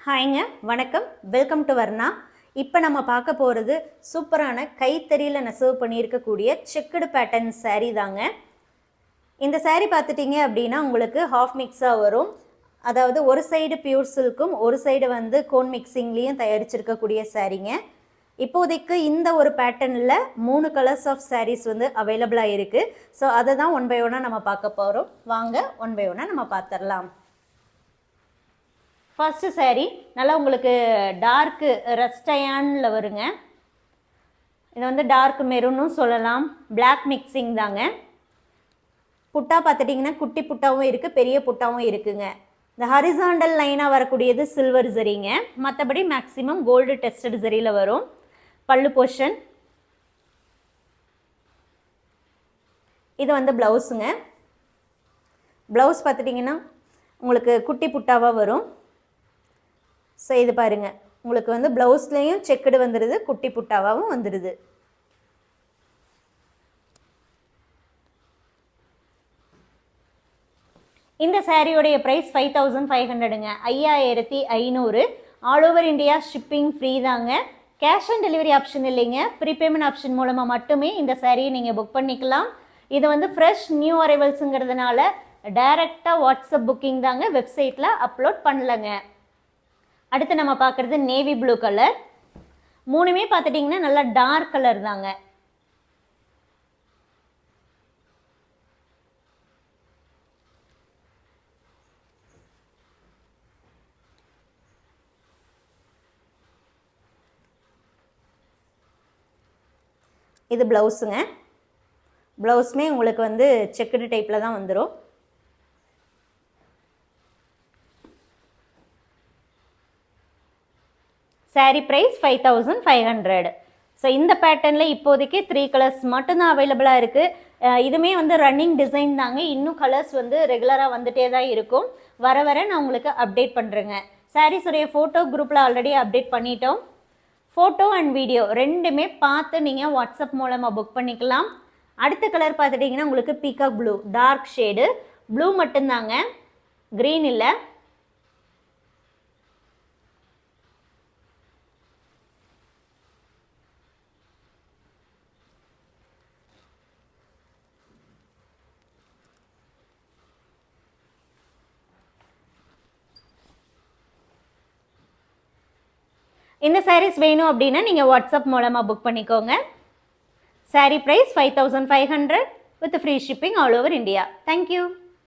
ஹாய்ங்க, வணக்கம். Welcome to Varna. இப்போ நம்ம பார்க்க போகிறது சூப்பரான கைத்தறியில் நெசவு பண்ணியிருக்கக்கூடிய செக்குடு பேட்டர்ன் சாரீ தாங்க. இந்த சாரீ பார்த்துட்டிங்க அப்படின்னா உங்களுக்கு ஹாஃப் மிக்ஸாக வரும். அதாவது ஒரு சைடு பியூர் சில்க்கும் ஒரு சைடு வந்து கோன் மிக்சிங்லேயும் தயாரிச்சிருக்கக்கூடிய சாரீங்க. இப்போதைக்கு இந்த ஒரு பேட்டர்னில் 3 கலர்ஸ் ஆஃப் சாரீஸ் வந்து அவைலபிளாக இருக்குது. ஸோ அதை தான் ஒன் பை ஒன்னாக நம்ம பார்க்க போகிறோம். வாங்க ஒன் பை ஒன்னாக நம்ம பார்த்துடலாம். ஃபர்ஸ்ட் சாரீ நல்லா உங்களுக்கு டார்க்கு ரஸ்டயானில் வருங்க. இது வந்து டார்க் மெரூனும் சொல்லலாம், பிளாக் மிக்சிங் தாங்க. புட்டா பார்த்துட்டிங்கன்னா குட்டி புட்டாவும் இருக்குது, பெரிய புட்டாவும் இருக்குங்க. இந்த ஹரிசாண்டல் லைனாக வரக்கூடியது சில்வர் ஜரிங்க, மற்றபடி மேக்ஸிமம் கோல்டு டெஸ்டட் ஜரியில் வரும். பல்லு போர்ஷன் இது வந்து ப்ளவுஸுங்க. ப்ளவுஸ் பார்த்துட்டிங்கன்னா உங்களுக்கு குட்டி புட்டாவாக வரும். ஸோ இது பாருங்கள், உங்களுக்கு வந்து ப்ளவுஸ்லேயும் செக்குடு வந்துடுது, குட்டி புட்டாவாகவும் வந்துடுது. இந்த சாரியோடைய ப்ரைஸ் 5500ங்க, 5500. All over India shipping free தாங்க. கேஷ் ஆன் டெலிவரி ஆப்ஷன் இல்லைங்க, ப்ரீபேமெண்ட் ஆப்ஷன் மூலமாக மட்டுமே இந்த சாரியை நீங்கள் புக் பண்ணிக்கலாம். இது வந்து ஃப்ரெஷ் நியூ அரைவல்ஸுங்கிறதுனால டைரெக்டாக வாட்ஸ்அப் புக்கிங் தாங்க, வெப்சைட்டில் அப்லோட் பண்ணலங்க. அடுத்து நம்ம பார்க்குறது நேவி ப்ளூ கலர். மூணுமே பார்த்துட்டிங்கன்னா நல்லா டார்க் கலர் தாங்க. இது ப்ளவுஸுங்க. ப்ளவுஸுமே உங்களுக்கு வந்து செக்குடு டைப்பில் தான் வந்துடும். சாரீ ப்ரைஸ் 5500. ஸோ இந்த பேட்டர்னில் இப்போதைக்கு 3 கலர்ஸ் மட்டும்தான் அவைலபிளாக இருக்குது. இதுவுமே வந்து ரன்னிங் டிசைன் தாங்க, இன்னும் கலர்ஸ் வந்து ரெகுலராக வந்துகிட்டே தான் இருக்கும். வர வர நான் உங்களுக்கு அப்டேட் பண்ணுறேங்க. சாரீஸுடைய ஃபோட்டோ குரூப்பில் ஆல்ரெடி அப்டேட் பண்ணிட்டோம். ஃபோட்டோ அண்ட் வீடியோ ரெண்டுமே பார்த்து நீங்கள் வாட்ஸ்அப் மூலமாக புக் பண்ணிக்கலாம். அடுத்த கலர் பார்த்துட்டிங்கன்னா உங்களுக்கு peacock blue, dark shade blue மட்டும்தாங்க, க்ரீன் இல்லை. இந்த சாரீஸ் வேணும் அப்படின்னா நீங்கள் வாட்ஸ்அப் மூலமாக புக் பண்ணிக்கோங்க. Sari price 5500 with free shipping all over India. Thank you.